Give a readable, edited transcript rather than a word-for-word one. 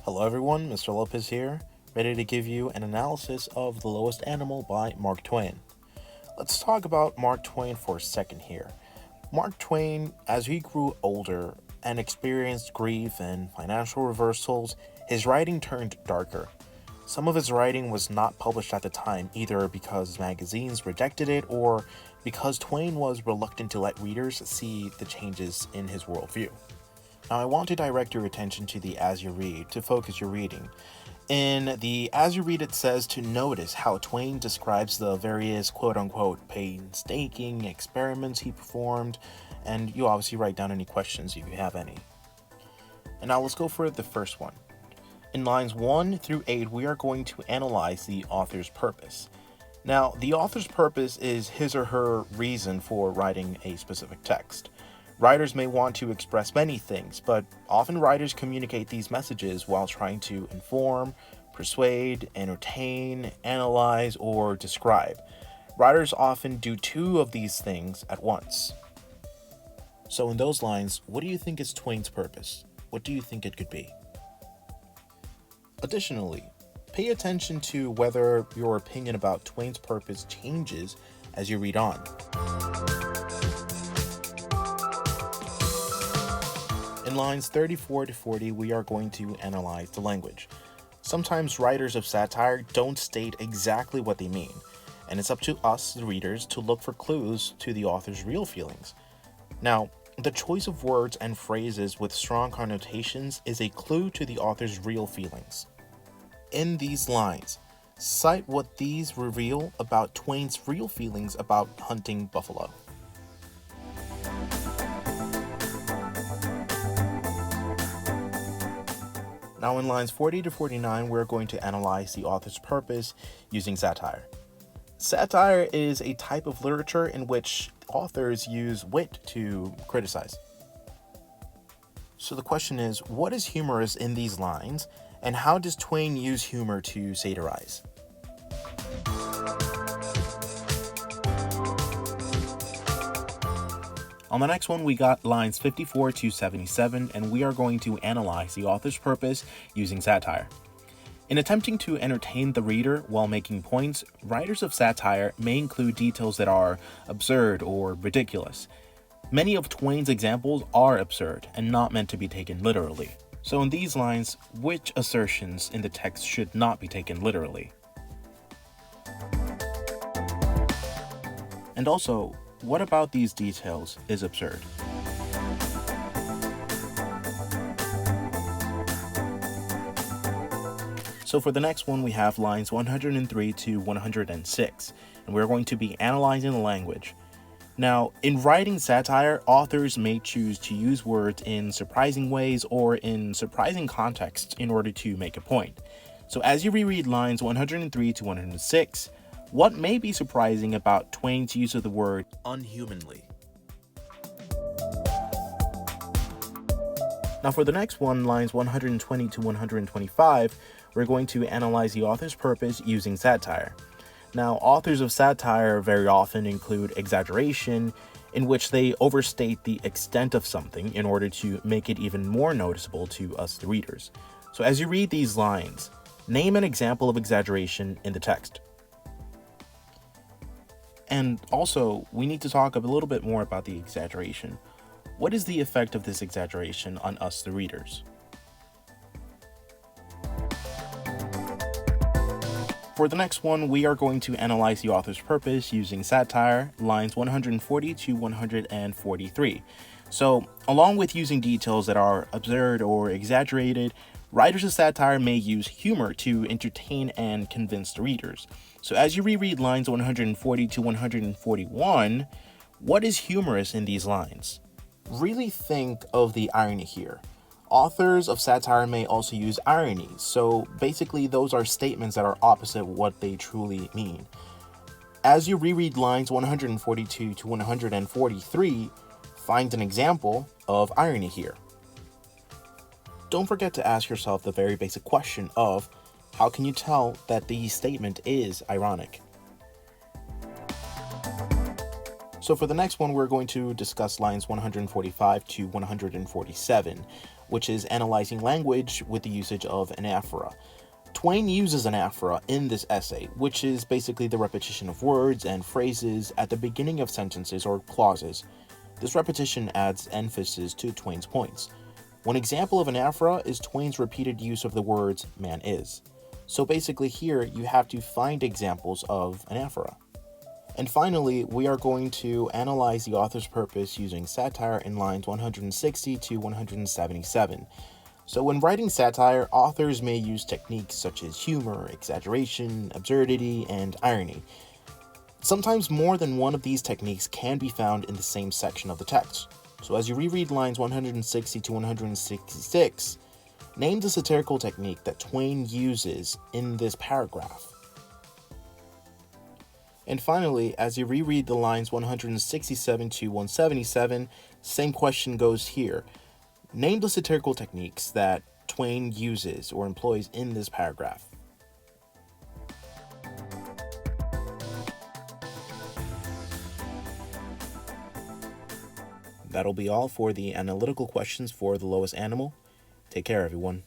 Hello everyone, Mr. Lopez here, ready to give you an analysis of The Lowest Animal by Mark Twain. Let's talk about Mark Twain for a second here. Mark Twain, as he grew older and experienced grief and financial reversals, his writing turned darker. Some of his writing was not published at the time either because magazines rejected it or because Twain was reluctant to let readers see the changes in his worldview. Now, I want to direct your attention to the As You Read to focus your reading. In the As You Read, it says to notice how Twain describes the various quote unquote painstaking experiments he performed, and you obviously write down any questions if you have any. And now let's go for the first one. In lines 1 through 8, we are going to analyze the author's purpose. Now, the author's purpose is his or her reason for writing a specific text. Writers may want to express many things, but often writers communicate these messages while trying to inform, persuade, entertain, analyze, or describe. Writers often do two of these things at once. So in those lines, what do you think is Twain's purpose? What do you think it could be? Additionally, pay attention to whether your opinion about Twain's purpose changes as you read on. In lines 34 to 40, we are going to analyze the language. Sometimes writers of satire don't state exactly what they mean, and it's up to us, the readers, to look for clues to the author's real feelings. Now, the choice of words and phrases with strong connotations is a clue to the author's real feelings. In these lines, cite what these reveal about Twain's real feelings about hunting buffalo. Now in lines 40 to 49, we're going to analyze the author's purpose using satire. Satire is a type of literature in which authors use wit to criticize. So the question is, what is humorous in these lines, and how does Twain use humor to satirize? On the next one, we got lines 54 to 77, and we are going to analyze the author's purpose using satire. In attempting to entertain the reader while making points, writers of satire may include details that are absurd or ridiculous. Many of Twain's examples are absurd and not meant to be taken literally. So in these lines, which assertions in the text should not be taken literally? And also, what about these details is absurd? So for the next one, we have lines 103 to 106, and we're going to be analyzing the language. Now, in writing satire, authors may choose to use words in surprising ways or in surprising contexts in order to make a point. So as you reread lines 103 to 106, what may be surprising about Twain's use of the word unhumanly? Now for the next one, lines 120 to 125, we're going to analyze the author's purpose using satire. Now, authors of satire very often include exaggeration, in which they overstate the extent of something in order to make it even more noticeable to us, the readers. So as you read these lines, name an example of exaggeration in the text. And also, we need to talk a little bit more about the exaggeration. What is the effect of this exaggeration on us, the readers? For the next one, we are going to analyze the author's purpose using satire, lines 140 to 143. So, along with using details that are absurd or exaggerated, writers of satire may use humor to entertain and convince the readers. So as you reread lines 140 to 141, what is humorous in these lines? Really think of the irony here. Authors of satire may also use irony, so basically those are statements that are opposite what they truly mean. As you reread lines 142 to 143, find an example of irony here. Don't forget to ask yourself the very basic question of, how can you tell that the statement is ironic? So for the next one, we're going to discuss lines 145 to 147. which is analyzing language with the usage of anaphora. Twain uses anaphora in this essay, which is basically the repetition of words and phrases at the beginning of sentences or clauses. This repetition adds emphasis to Twain's points. One example of anaphora is Twain's repeated use of the words man is. So basically here you have to find examples of anaphora. And finally, we are going to analyze the author's purpose using satire in lines 160 to 177. So when writing satire, authors may use techniques such as humor, exaggeration, absurdity, and irony. Sometimes more than one of these techniques can be found in the same section of the text. So as you reread lines 160 to 166, name the satirical technique that Twain uses in this paragraph. And finally, as you reread the lines 167 to 177, same question goes here. Name the satirical techniques that Twain uses or employs in this paragraph. That'll be all for the analytical questions for The Lowest Animal. Take care, everyone.